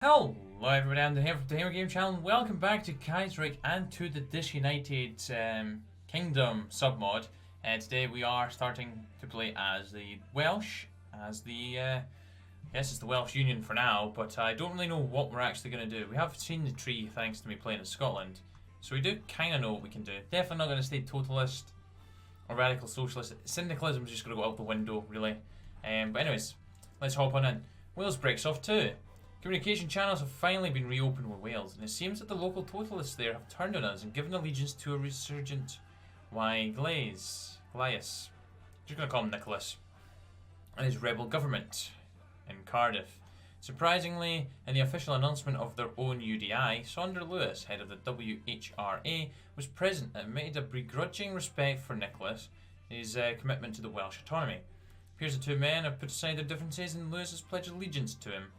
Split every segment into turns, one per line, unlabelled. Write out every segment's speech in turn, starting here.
Hello everybody, I'm here from the Gamer Game Channel. Welcome back to Kaiserreich and to the Disunited Kingdom submod. Today we are starting to play as the Welsh, I guess it's the Welsh Union for now, but I don't really know what we're actually going to do. We have seen the tree thanks to me playing in Scotland, so we do kind of know what we can do. Definitely not going to stay totalist or radical socialist. Syndicalism is just going to go out the window, really. But anyways, let's hop on in. Wales breaks off too. Communication channels have finally been reopened with Wales, and it seems that the local totalists there have turned on us and given allegiance to a resurgent Gaius. Just gonna call him Nicholas. And his rebel government in Cardiff. Surprisingly, in the official announcement of their own UDI, Sonder Lewis, head of the WHRA, was present and admitted a begrudging respect for Nicholas and his commitment to the Welsh autonomy. It appears the two men have put aside their differences and Lewis has pledged allegiance to him.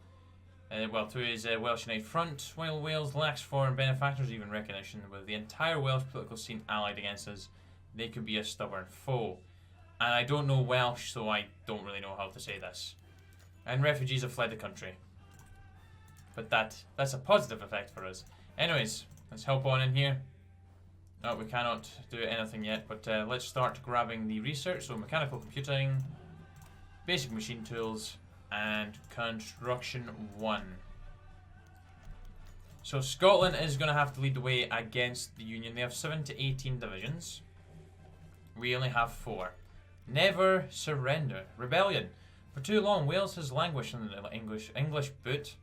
To his Welsh United Front, while Wales lacks foreign benefactors even recognition, with the entire Welsh political scene allied against us, they could be a stubborn foe. And I don't know Welsh, so I don't really know how to say this. And refugees have fled the country. But that's a positive effect for us. Anyways, let's help on in here. No, we cannot do anything yet, but let's start grabbing the research. So mechanical computing, basic machine tools, and construction 1. So Scotland is going to have to lead the way against the Union. They have 7 to 18 divisions. We only have 4. Never surrender. Rebellion. For too long, Wales has languished in the English boot.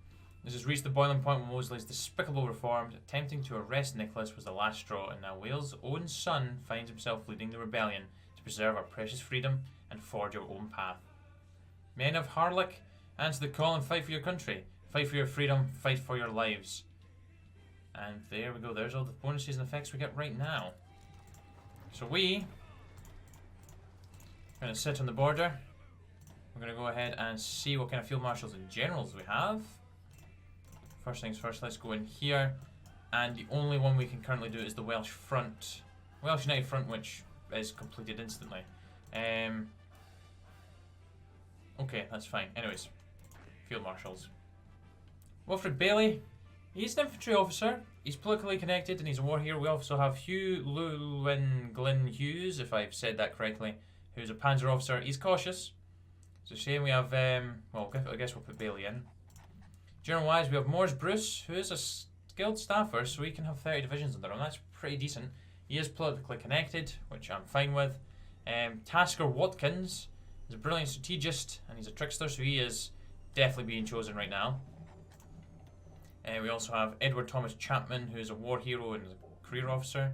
This has reached the boiling point when Mosley's despicable reforms attempting to arrest Nicholas was the last straw, and now Wales' own son finds himself leading the rebellion to preserve our precious freedom and forge our own path. Men of Harlech, answer the call and fight for your country. Fight for your freedom, fight for your lives. And there we go, there's all the bonuses and effects we get right now. So we are going to sit on the border. We're going to go ahead and see what kind of field marshals and generals we have. First things first, let's go in here. And the only one we can currently do is the Welsh Front. Welsh United Front, which is completed instantly. Okay, that's fine. Anyways, field marshals. Wilfred Bailey, he's an infantry officer. He's politically connected and he's a war hero. We also have Hugh Llewellyn Glyn Hughes, if I've said that correctly, who's a panzer officer. He's cautious. It's a shame we have, well, I guess we'll put Bailey in. General-wise, we have Morris Bruce, who is a skilled staffer, so he can have 30 divisions under him. That's pretty decent. He is politically connected, which I'm fine with. Tasker Watkins is a brilliant strategist, and he's a trickster, so he is definitely being chosen right now. We also have Edward Thomas Chapman, who is a war hero and is a career officer.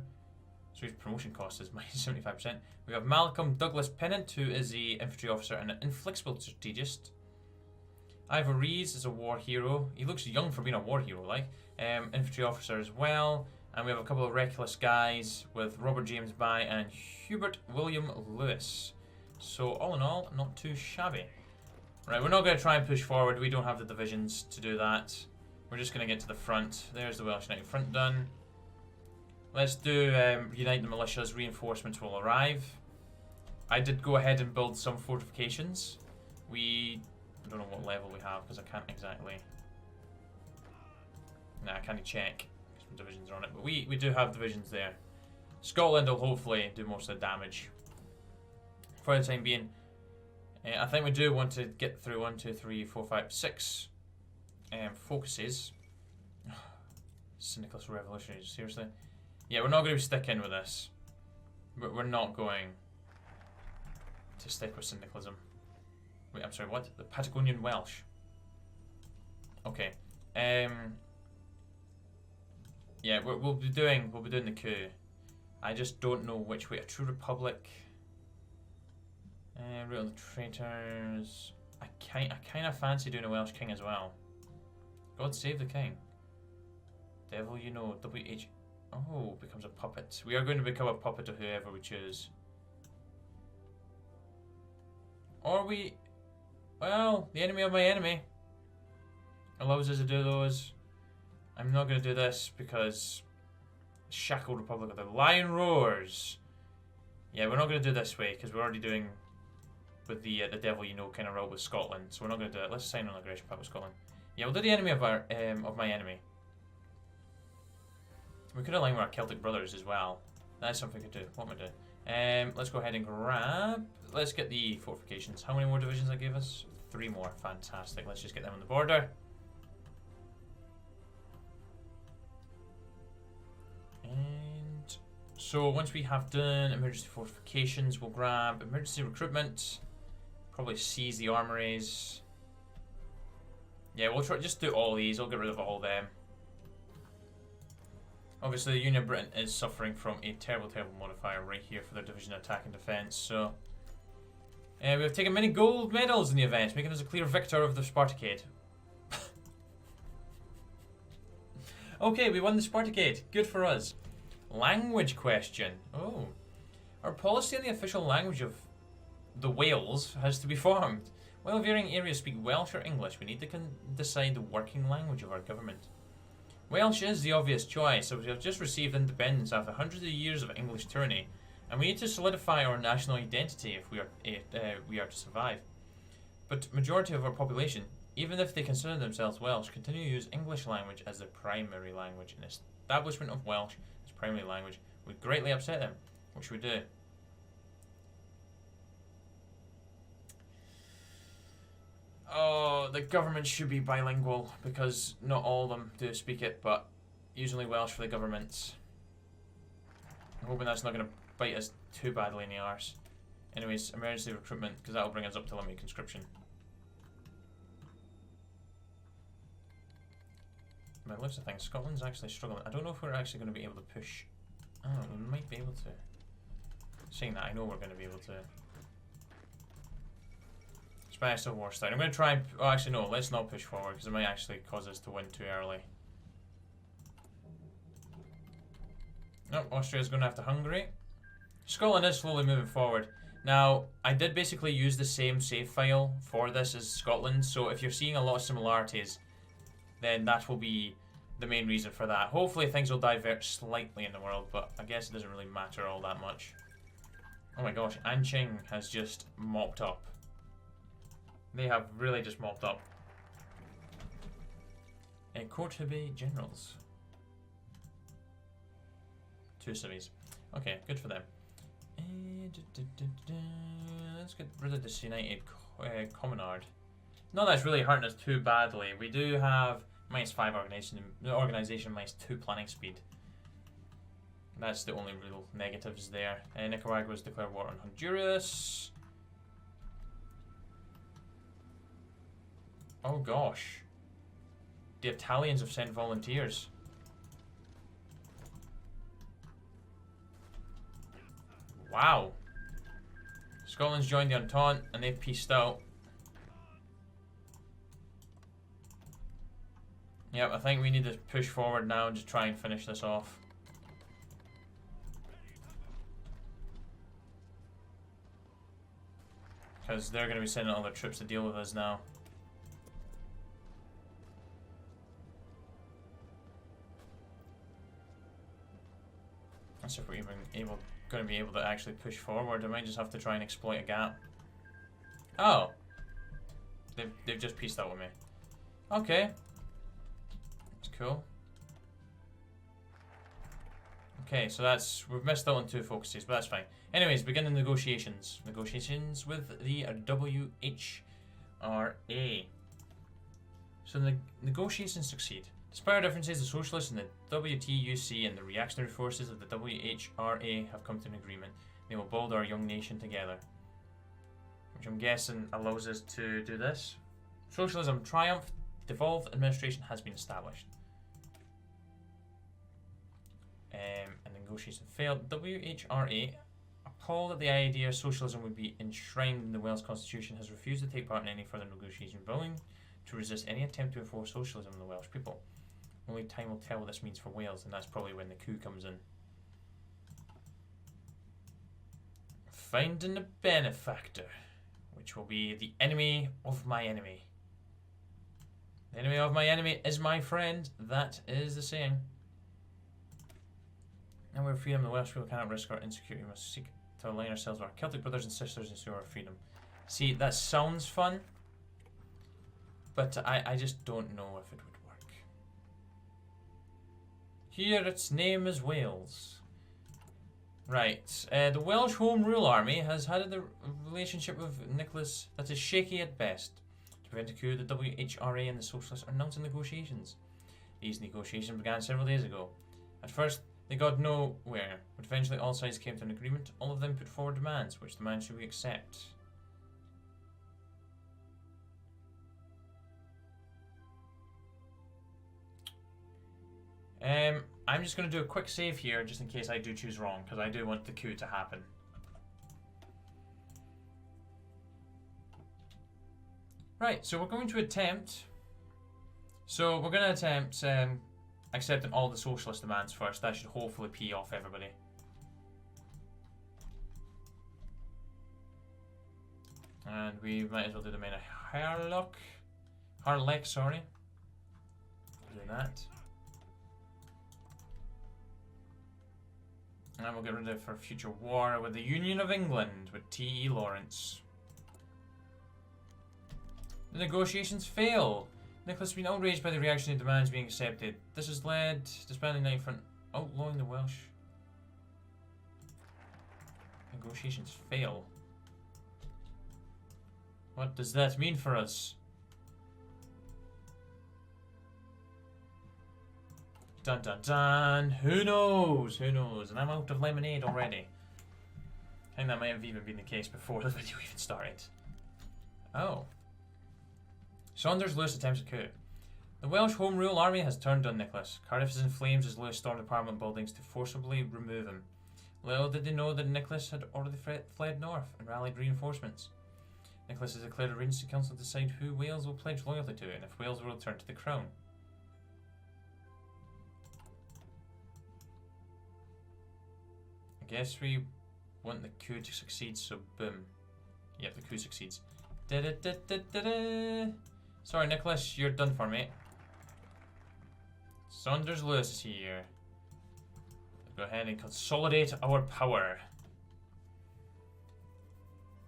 So his promotion cost is minus 75%. We have Malcolm Douglas Pennant, who is the infantry officer and an inflexible strategist. Ivor Rees is a war hero. He looks young for being a war hero, like. Infantry officer as well. And we have a couple of reckless guys with Robert James Bye and Hubert William Lewis. So all in all, not too shabby. Right, we're not going to try and push forward. We don't have the divisions to do that. We're just going to get to the front. There's the Welsh United Front done. Let's do unite the militias. Reinforcements will arrive. I did go ahead and build some fortifications. I don't know what level we have because I can't exactly. I can't check because some divisions are on it. But we do have divisions there. Scotland will hopefully do most of the damage for the time being. I think we do want to get through 1, 2, 3, 4, 5, 6 focuses. Syndicalist revolutionaries, seriously? Yeah, we're not going to stick in with this. But we're not going to stick with syndicalism. Wait, I'm sorry, what? The Patagonian Welsh. Okay. Yeah, we'll be doing the coup. I just don't know which way. A true republic. Root on the traitors. I kind of fancy doing a Welsh king as well. God save the king. Devil, you know, WH. Oh, becomes a puppet. We are going to become a puppet of whoever we choose. Or we. Well, the enemy of my enemy allows us to do those. I'm not going to do this because Shackled Republic of the Lion Roars. Yeah, we're not going to do this way because we're already doing with the devil you know kind of route with Scotland, so we're not going to do it. Let's sign on aggression pact with Scotland. Yeah, we'll do the enemy of our of my enemy. We could align with our Celtic brothers as well. That's something we could do. What am I doing? Let's go ahead and grab... Let's get the fortifications. How many more divisions that gave us? 3 more. Fantastic. Let's just get them on the border. And so once we have done emergency fortifications, we'll grab emergency recruitment. Probably seize the armories. Yeah, we'll try just do all these. I'll get rid of all of them. Obviously, the Union of Britain is suffering from a terrible, terrible modifier right here for their division attack and defense. So, we have taken many gold medals in the event, making us a clear victor of the Spartacade. Okay, we won the Spartacade. Good for us. Language question. Oh, our policy on the official language of the Wales has to be formed. While varying areas speak Welsh or English, we need to decide the working language of our government. Welsh is the obvious choice, so we have just received independence after hundreds of years of English tyranny, and we need to solidify our national identity if we are to survive. But majority of our population, even if they consider themselves Welsh, continue to use English language as their primary language, and establishment of Welsh as primary language would greatly upset them. What should we do? Oh, the government should be bilingual because not all of them do speak it, but usually Welsh for the governments. I'm hoping that's not going to bite us too badly in the arse. Anyways, emergency recruitment, because that will bring us up to limited conscription. By the looks of things, Scotland's actually struggling. I don't know if we're actually going to be able to push. Oh, we might be able to. Saying that, I know we're going to be able to. Spanish Civil War start. I'm going to try and... Oh, actually, no. Let's not push forward, because it might actually cause us to win too early. Nope, Austria's going after Hungary. Scotland is slowly moving forward. Now, I did basically use the same save file for this as Scotland, so if you're seeing a lot of similarities, then that will be the main reason for that. Hopefully things will divert slightly in the world, but I guess it doesn't really matter all that much. Oh my gosh, Anqing has just mopped up. They have really just mopped up. Courtebe generals. 2 cities. Okay, good for them. Let's get rid of this Disunited Commonard. Not that's really hurting us too badly. We do have -5 organization, -2 planning speed. That's the only real negatives there. Nicaragua's declared war on Honduras. Oh gosh. The Italians have sent volunteers. Wow. Scotland's joined the Entente and they've peaced out. Yep, I think we need to push forward now and just try and finish this off. Because they're going to be sending all their troops to deal with us now. That's if we're even going to be able to actually push forward. I might just have to try and exploit a gap. Oh. They've just pieced out with me. Okay. That's cool. Okay, so we've missed out on 2 focuses, but that's fine. Anyways, begin the negotiations. Negotiations with the WHRA. So the negotiations succeed. Despite our differences, the Socialists and the WTUC and the reactionary forces of the WHRA have come to an agreement. They will build our young nation together. Which I'm guessing allows us to do this. Socialism triumphed. Devolved administration has been established. And negotiation failed. WHRA, appalled at the idea socialism would be enshrined in the Welsh constitution, has refused to take part in any further negotiation, willing to resist any attempt to enforce socialism on the Welsh people. Only time will tell what this means for Wales, and that's probably when the coup comes in. Finding a benefactor, which will be the enemy of my enemy. The enemy of my enemy is my friend. That is the saying. And we're freedom. The Welsh people cannot risk our insecurity. We must seek to align ourselves with our Celtic brothers and sisters and ensure our freedom. See, that sounds fun. But I just don't know if it would work. Here its name is Wales. Right, the Welsh Home Rule Army has had a relationship with Nicholas that is shaky at best. To prevent a coup, the WHRA and the Socialists are announcing negotiations. These negotiations began several days ago. At first, they got nowhere, but eventually all sides came to an agreement. All of them put forward demands, which demands should we accept? I'm just going to do a quick save here, just in case I do choose wrong, because I do want the coup to happen. Right, so we're going to attempt... So we're going to attempt accepting all the socialist demands first. That should hopefully pee off everybody. And we might as well do the main Harlech, sorry. Do that. And we'll get rid of for future war with the Union of England with T.E. Lawrence. The negotiations fail. Nicholas has been outraged by the reactionary demands being accepted. This has led to disbanding the Night Front, outlawing the Welsh. Negotiations fail. What does that mean for us? Dun dun dun. Who knows? Who knows? And I'm out of lemonade already. I think that might have even been the case before the video even started. Oh. Saunders Lewis attempts a coup. The Welsh Home Rule Army has turned on Nicholas. Cardiff is in flames as Lewis stormed the Parliament buildings to forcibly remove him. Little did they know that Nicholas had already fled north and rallied reinforcements. Nicholas has declared a Regency Council to decide who Wales will pledge loyalty to and if Wales will return to the crown. I guess we want the coup to succeed, so boom. Yep, the coup succeeds. Da-da-da-da-da-da. Sorry, Nicholas, you're done for, mate. Saunders Lewis is here. Go ahead and consolidate our power.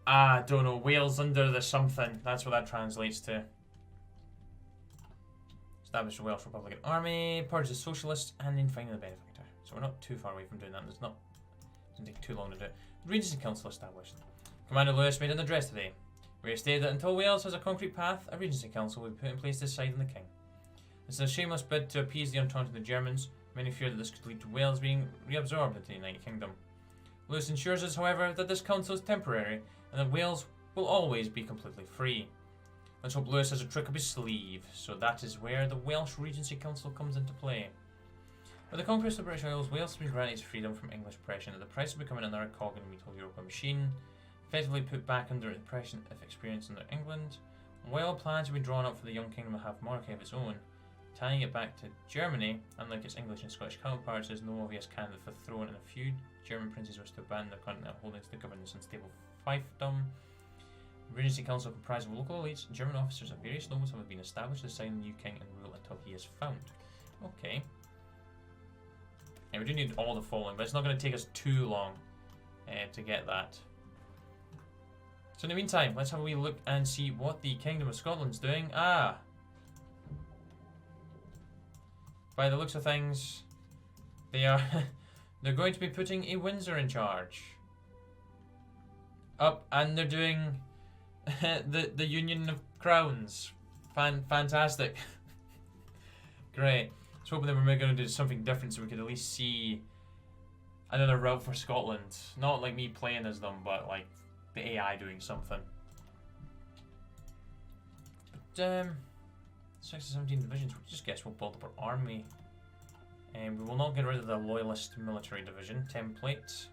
I don't know, Wales under the something. That's what that translates to. Establish a Welsh Republican Army, purge the Socialists, and then find the benefactor. So we're not too far away from doing that. Doesn't take too long to do it. Regency Council established. Commander Lewis made an address today, where he stated that until Wales has a concrete path, a Regency Council will be put in place to decide on the King. This is a shameless bid to appease the Entente and the Germans. Many fear that this could lead to Wales being reabsorbed into the United Kingdom. Lewis assures us, however, that this council is temporary and that Wales will always be completely free. Let's hope Lewis has a trick up his sleeve, so that is where the Welsh Regency Council comes into play. With the conquest of the British Isles, Wales has been granted its freedom from English oppression at the price of becoming another cog in the Metal European machine, effectively put back under oppression if experienced under England. While plans have been drawn up for the young kingdom to have monarchy of its own, tying it back to Germany, unlike its English and Scottish counterparts, there is no obvious candidate for the throne, and a few German princes wish to abandon their continental holdings to govern this unstable fiefdom. The Regency Council comprised of local elites, German officers, and various nobles have been established to assign the new king and rule until he is found. Okay. Yeah, we do need all the following, but it's not going to take us too long to get that. So in the meantime, let's have a wee look and see what the Kingdom of Scotland's doing. Ah! By the looks of things, they're going to be putting a Windsor in charge. Up, and they're doing the Union of Crowns. Fantastic. Great. I was hoping that we were going to do something different so we could at least see another route for Scotland. Not like me playing as them, but like the AI doing something. But 6 to 17 divisions, we just guess we'll build up our army. And we will not get rid of the Loyalist Military Division template.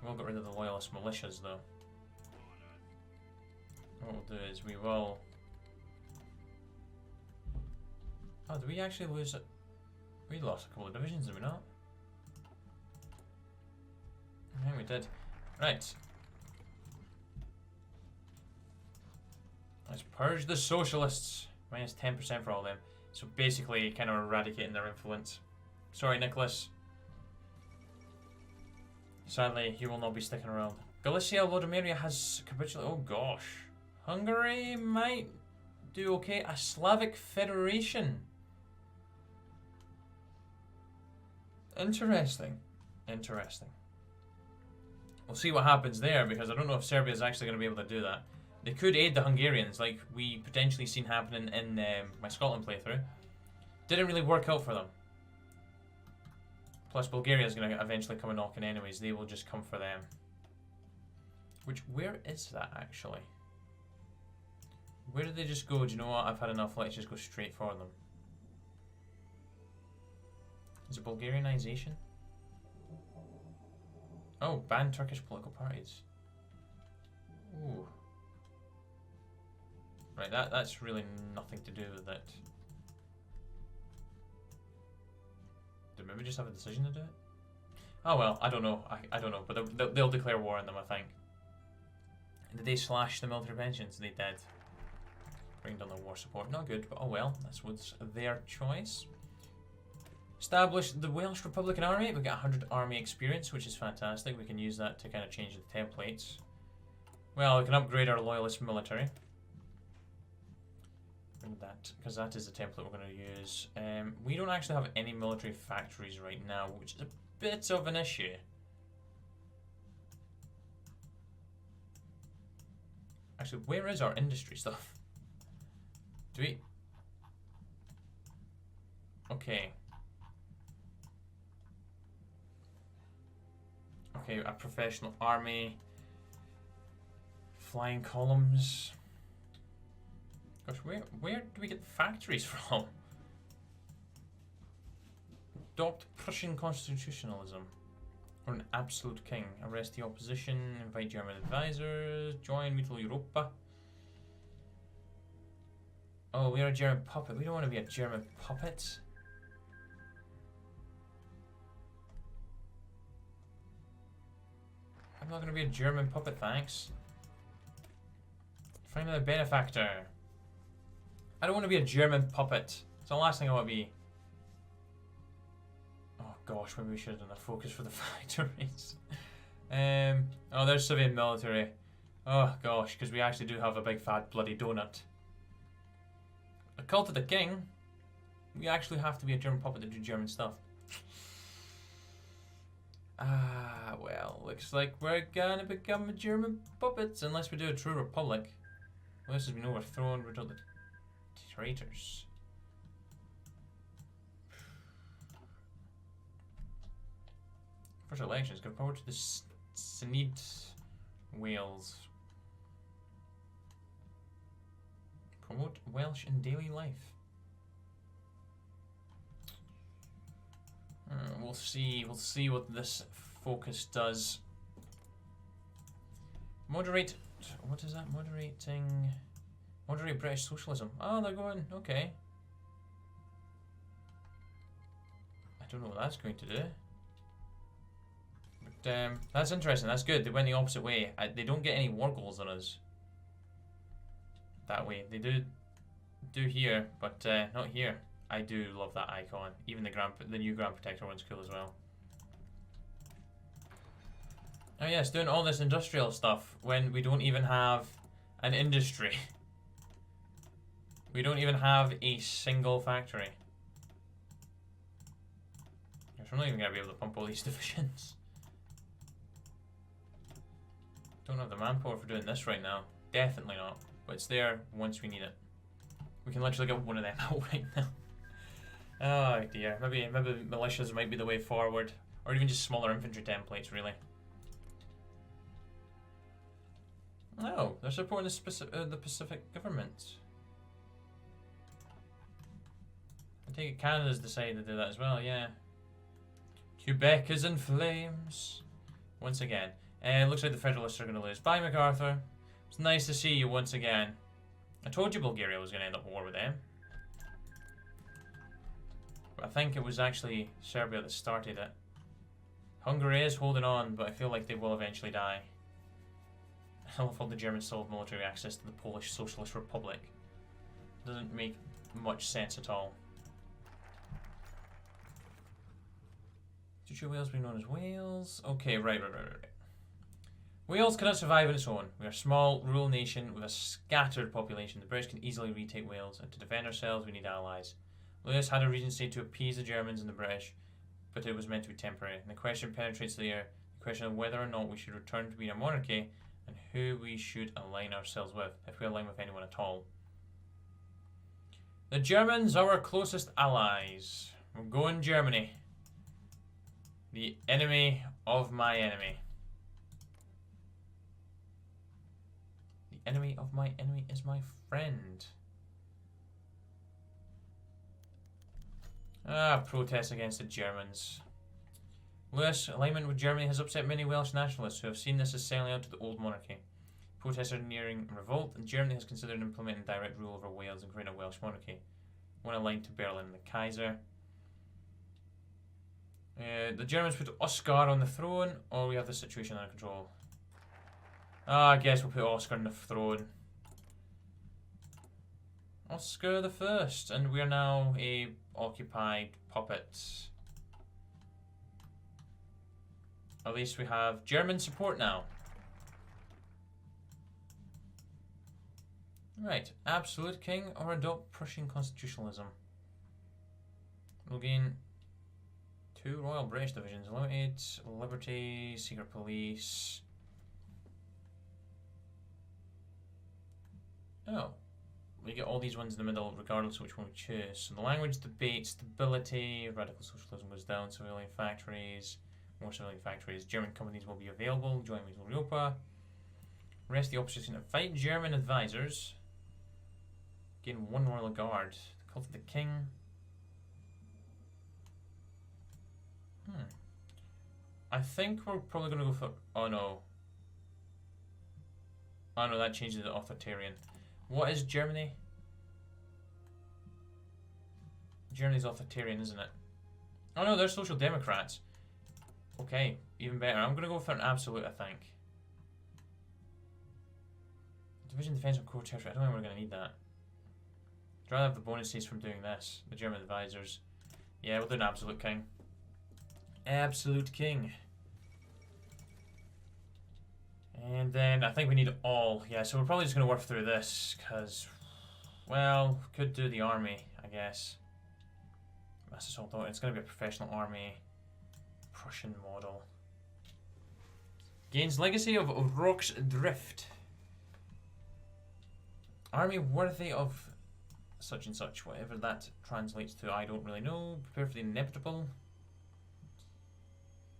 We will get rid of the Loyalist Militias though. What we'll do is we will... Oh, did we actually lose it? We lost a couple of divisions, did we not? I think we did. Right. Let's purge the Socialists. Minus 10% for all of them. So basically kind of eradicating their influence. Sorry, Nicholas. Sadly, he will not be sticking around. Galicia Lodomeria has capitulated. Oh gosh. Hungary might do okay. A Slavic Federation. Interesting. Interesting. We'll see what happens there, because I don't know if Serbia is actually going to be able to do that. They could aid the Hungarians, like we potentially seen happening in my Scotland playthrough. Didn't really work out for them. Plus, Bulgaria is going to eventually come a knocking anyways. They will just come for them. Which, where is that actually? Where did they just go? Do you know what? I've had enough. Let's just go straight for them. Is it Bulgarianization? Oh, ban Turkish political parties. Ooh. Right, that's really nothing to do with it. Did maybe just have a decision to do it? Oh well, I don't know. I don't know, but they'll declare war on them, I think. Did they slash the military pensions? They did. Bring down the war support. Not good, but oh well. That's what's their choice. Establish the Welsh Republican Army. We got 100 army experience, which is fantastic. We can use that to kind of change the templates. Well, we can upgrade our loyalist military. Bring that, because that is the template we're going to use. We don't actually have any military factories right now, which is a bit of an issue. Actually, where is our industry stuff? Do we? Okay. Okay, a professional army. Flying columns. Gosh, where do we get factories from? Adopt Prussian constitutionalism. Or an absolute king. Arrest the opposition. Invite German advisors. Join Mutual Europa. Oh, we are a German puppet. We don't want to be a German puppet. I'm not going to be a German puppet, thanks. Find another benefactor. I don't want to be a German puppet. It's the last thing I want to be. Oh gosh, maybe we should have done a focus for the factories. Oh, there's civilian military. Oh gosh, because we actually do have a big fat bloody donut. A cult of the king. We actually have to be a German puppet to do German stuff. Ah, well, looks like we're gonna become a German puppets unless we do a true republic. Well, this has been overthrown. We're the traitors. First elections. Go forward to the Synod Wales. Promote Welsh in daily life. We'll see. We'll see what this focus does. Moderate. What is that? Moderating. Moderate British socialism. Oh, they're going. Okay. I don't know what that's going to do. But that's interesting. That's good. They went the opposite way. They don't get any war goals on us. That way. They do here, but not here. I do love that icon. Even the new Grand Protector one's cool as well. Oh yes, doing all this industrial stuff when we don't even have an industry. We don't even have a single factory. Guess we're not even going to be able to pump all these divisions. Don't have the manpower for doing this right now. Definitely not. But it's there once we need it. We can literally get one of them out right now. Oh dear. Maybe militias might be the way forward. Or even just smaller infantry templates, really. No, they're supporting the Pacific government. I take it Canada's decided to do that as well, yeah. Quebec is in flames. Once again. Looks like the Federalists are going to lose. Bye, MacArthur. It's nice to see you once again. I told you Bulgaria was going to end up war with them. But I think it was actually Serbia that started it. Hungary is holding on, but I feel like they will eventually die. I love how the Germans still have military access to the Polish Socialist Republic. Doesn't make much sense at all. Duchy of Wales being known as Wales. Okay, right. Wales cannot survive on its own. We are a small, rural nation with a scattered population. The British can easily retake Wales, and to defend ourselves we need allies. Lewis had a regency to appease the Germans and the British, but it was meant to be temporary. And the question penetrates the air, the question of whether or not we should return to being a monarchy, and who we should align ourselves with, if we align with anyone at all. The Germans are our closest allies. We're going Germany. The enemy of my enemy. The enemy of my enemy is my friend. Protests against the Germans. Lewis, alignment with Germany has upset many Welsh nationalists who have seen this as selling out to the old monarchy. Protests are nearing revolt, and Germany has considered implementing direct rule over Wales and creating a Welsh monarchy. One aligned to Berlin and the Kaiser. The Germans put Oscar on the throne, or we have the situation under control. I guess we'll put Oscar on the throne. Oscar the First, and we are now a occupied puppet. At least we have German support now. Right, absolute king or adopt Prussian constitutionalism. We'll gain 2 Royal British divisions. Limited, Liberty, Secret Police. Oh. We get all these ones in the middle regardless of which one we choose. So the language, debate, stability, radical socialism goes down, civilian factories, more civilian factories. German companies will be available, join with Europa. Rest the opposition and fight German advisors. Gain 1 royal guard. The cult of the king. I think we're probably going to go for... Oh no. Oh no, that changes to authoritarian. What is Germany? Germany's authoritarian, isn't it? Oh no, they're social democrats. Okay, even better. I'm going to go for an absolute, I think. Division defense of core territory. I don't think we're going to need that. I'd rather have the bonuses from doing this. The German advisors. Yeah, we'll do an absolute king. Absolute king. And then I think we need all. Yeah, so we're probably just going to work through this because, well, could do the army, I guess. Mass assault. It's going to be a professional army. Prussian model. Gains legacy of Rock's Drift. Army worthy of such and such, whatever that translates to, I don't really know. Prepare for the inevitable.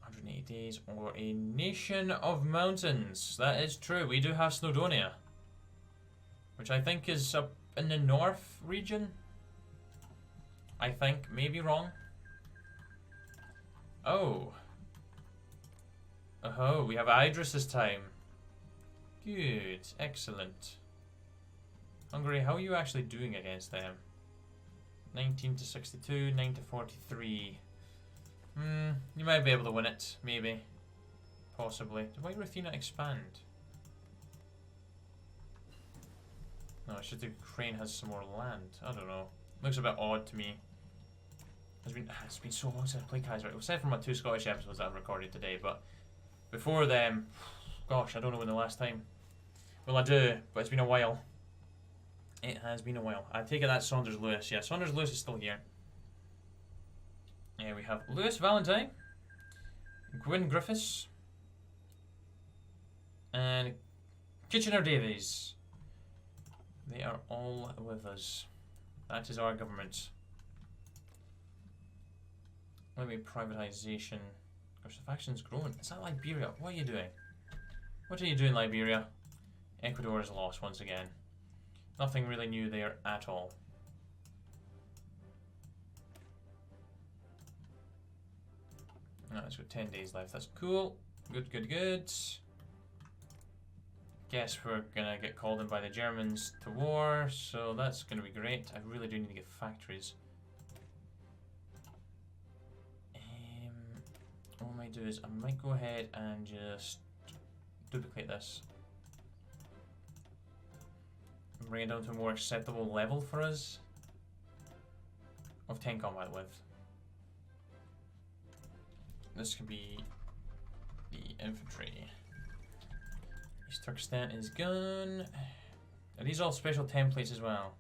180 days, or a nation of mountains. That is true. We do have Snowdonia, which I think is up in the north region. I think, maybe wrong. Oh. Oh, we have Idris this time. Good, excellent. Hungary, how are you actually doing against them? 19 to 62, 9 to 43. You might be able to win it, maybe. Possibly. Did White Ruthenia expand? No, it's just the Ukraine has some more land. I don't know. Looks a bit odd to me. It's been so long since I played Kaiserreich. Except for my 2 Scottish episodes that I've recorded today, but before them, gosh, I don't know when the last time. Well, I do, but it's been a while. It has been a while. I take it that's Saunders Lewis. Yeah, Saunders Lewis is still here. Yeah, we have Lewis Valentine, Gwyn Griffiths, and Kitchener Davies. They are all with us. That is our government. Maybe privatization. Gosh, the faction's grown. Is that Liberia? What are you doing? What are you doing, Liberia? Ecuador is lost once again. Nothing really new there at all. Alright, let's go 10 days left. That's cool. Good, good, good. Guess we're gonna get called in by the Germans to war, so that's gonna be great. I really do need to get factories. What I might do is I might go ahead and just duplicate this. Bring it down to a more acceptable level for us of 10 combat width. This can be the infantry. East Turkestan is gone. Are these all special templates as well?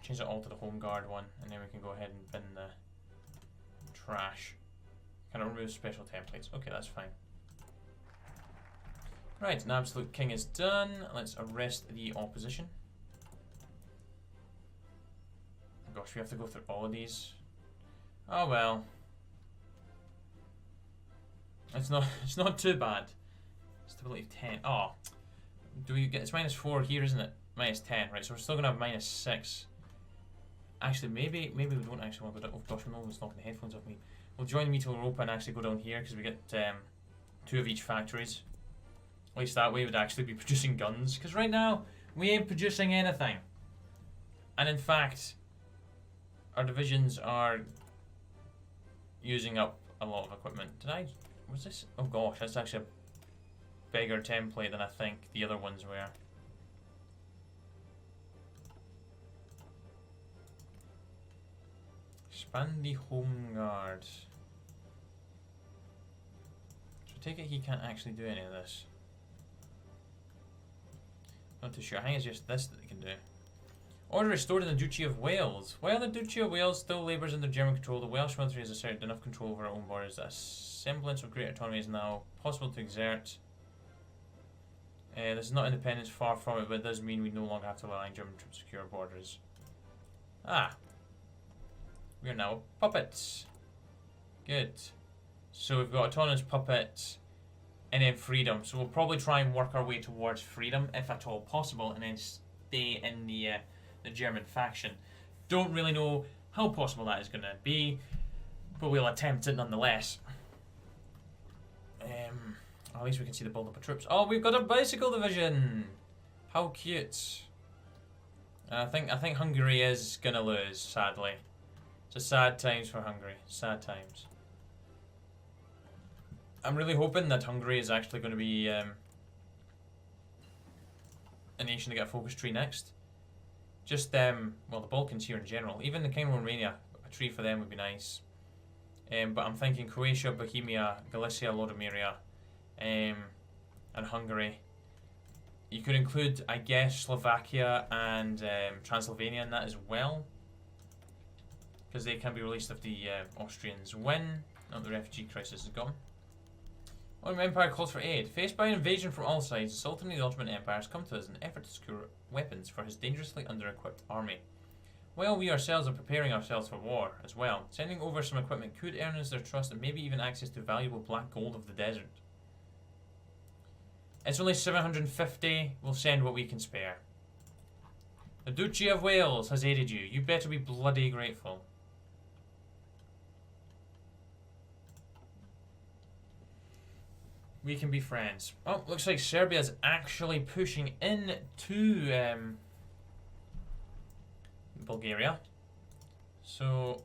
Change it all to the Home Guard one, and then we can go ahead and bin the trash. Can I remove special templates? Okay, that's fine. Right, an absolute king is done. Let's arrest the opposition. Oh gosh, we have to go through all of these. Oh well. It's not too bad. Stability of 10. Oh. Do we get it's -4 here, isn't it? -10, right, so we're still gonna have -6. Actually, maybe we don't actually want to go down. Oh gosh, I'm almost knocking the headphones off me. We'll join Mutual Europa and actually go down here because we get 2 of each factories. At least that way we'd actually be producing guns. Because right now, we ain't producing anything. And in fact, our divisions are using up a lot of equipment. Was this? Oh gosh, that's actually a bigger template than I think the other ones were. Expand the Home Guard. So I take it he can't actually do any of this. Not too sure. I think it's just this that they can do. Order restored in the Duchy of Wales. While the Duchy of Wales still labours under German control, the Welsh military has asserted enough control over our own borders that a semblance of great autonomy is now possible to exert. This is not independence, far from it, but it does mean we no longer have to rely on German troops to secure our borders. Ah. We are now puppets. Good. So we've got autonomous puppets and then freedom. So we'll probably try and work our way towards freedom, if at all possible, and then stay in the German faction. Don't really know how possible that is going to be, but we'll attempt it nonetheless. At least we can see the build-up of troops. Oh, we've got a bicycle division! How cute. I think Hungary is going to lose, sadly. It's a sad times for Hungary. Sad times. I'm really hoping that Hungary is actually going to be a nation to get a focus tree next. Just, well, the Balkans here in general. Even the Kingdom of Romania, a tree for them would be nice. But I'm thinking Croatia, Bohemia, Galicia, Lodomeria, and Hungary. You could include, I guess, Slovakia and Transylvania in that as well. Because they can be released if the Austrians win. Not the refugee crisis is gone. Ottoman Empire calls for aid. Faced by an invasion from all sides, the Sultan of the Ottoman Empire has come to us in an effort to secure weapons for his dangerously under-equipped army. While we ourselves are preparing ourselves for war as well, sending over some equipment could earn us their trust and maybe even access to valuable black gold of the desert. It's only 750, we'll send what we can spare. The Duchy of Wales has aided you. You better be bloody grateful. We can be friends. Oh, looks like Serbia's actually pushing into Bulgaria. So,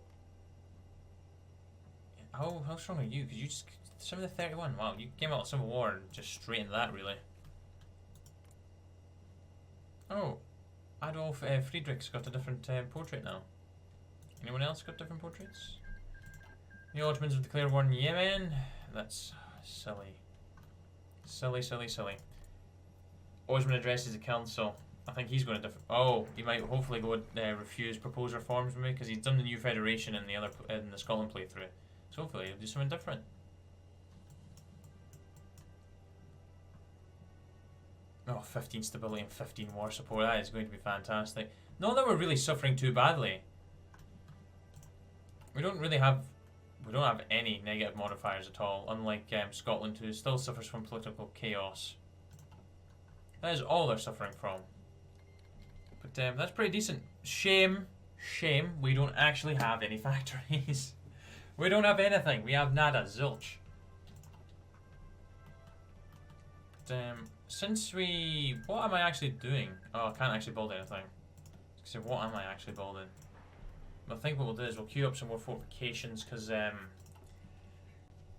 how strong are you? Because you just 731. Wow, you came out of Civil War and just straight into that, really. Oh, Adolf Friedrich's got a different portrait now. Anyone else got different portraits? The Ottomans have declared war in Yemen. That's silly. Silly, silly, silly. Osman addresses the council. I think he's going to oh, he might hopefully go refuse proposed reforms with me because he's done the new federation in the Scotland playthrough. So hopefully he'll do something different. Oh, 15 stability and 15 war support. That is going to be fantastic. Not that we're really suffering too badly. We don't have any negative modifiers at all, unlike Scotland, who still suffers from political chaos. That is all they're suffering from. But that's pretty decent. Shame, we don't actually have any factories. We don't have anything. We have nada, zilch. But, since what am I actually doing? Oh, I can't actually build anything. So what am I actually building? I think what we'll do is we'll queue up some more fortifications because the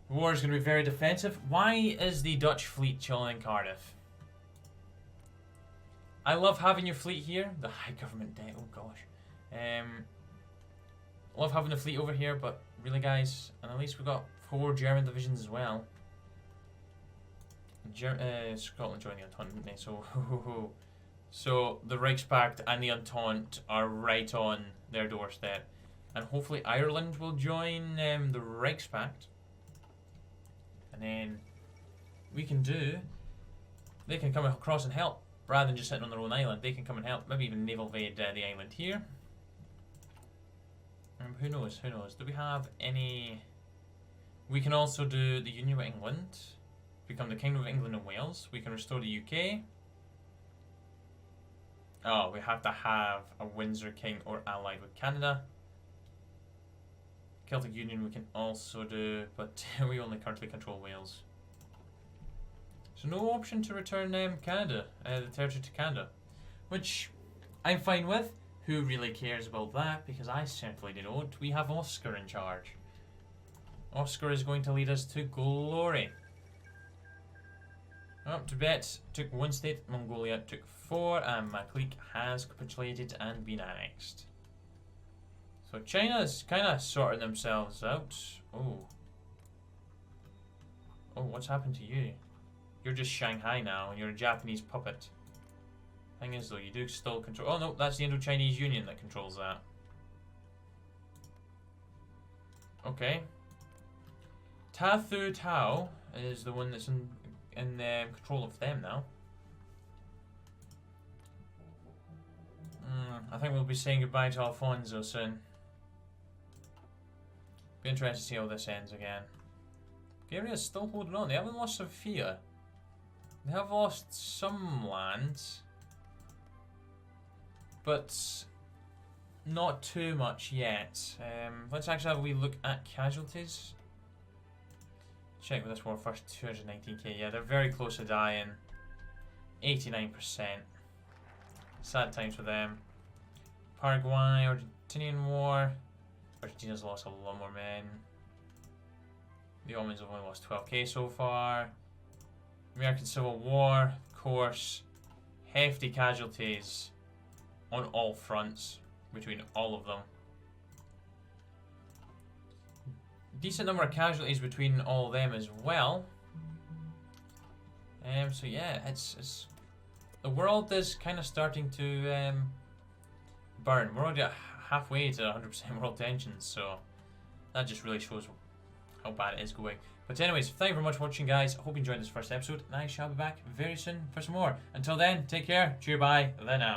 war is going to be very defensive. Why is the Dutch fleet chilling in Cardiff? I love having your fleet here. The high government debt, oh gosh. love having the fleet over here, but really, guys, and at least we've got 4 German divisions as well. Scotland joined the Entente, didn't they? So the Reichspakt and the Entente are right on their doorstep, and hopefully Ireland will join the Reichspakt, and then we can do. They can come across and help rather than just sitting on their own island. They can come and help. Maybe even naval invade the island here. Who knows? Who knows? Do we have any? We can also do the Union with England. Become the Kingdom of England and Wales. We can restore the UK. Oh, we have to have a Windsor King or allied with Canada. Celtic Union we can also do, but we only currently control Wales. So no option to return Canada, the territory to Canada. Which I'm fine with. Who really cares about that? Because I certainly don't. We have Oscar in charge. Oscar is going to lead us to glory. Oh, Tibet took 1 state, Mongolia took 4, and Maklik has capitulated and been annexed. So China's kind of sorting themselves out. Oh. Oh, what's happened to you? You're just Shanghai now, and you're a Japanese puppet. Thing is, though, you do still control. Oh no, that's the Indo-Chinese Union that controls that. Okay. Tathu Tao is the one that's in control of them now. I think we'll be saying goodbye to Alfonso soon. Be interested to see how this ends again. Bulgaria's still holding on. They haven't lost Sofia. They have lost some lands, but not too much yet. Let's actually have a wee look at casualties. Check with this war first. 219k. Yeah, they're very close to dying. 89%. Sad times for them. Paraguay, Argentinian War. Argentina's lost a lot more men. The Ottomans have only lost 12k so far. American Civil War, of course. Hefty casualties on all fronts between all of them. Decent number of casualties between all of them as well. So yeah, it's the world is kind of starting to burn. We're already halfway to 100% world tensions, so that just really shows how bad it is going. But anyways, thank you very much for watching, guys. I hope you enjoyed this first episode, and I shall be back very soon for some more. Until then, take care, cheer bye, then out.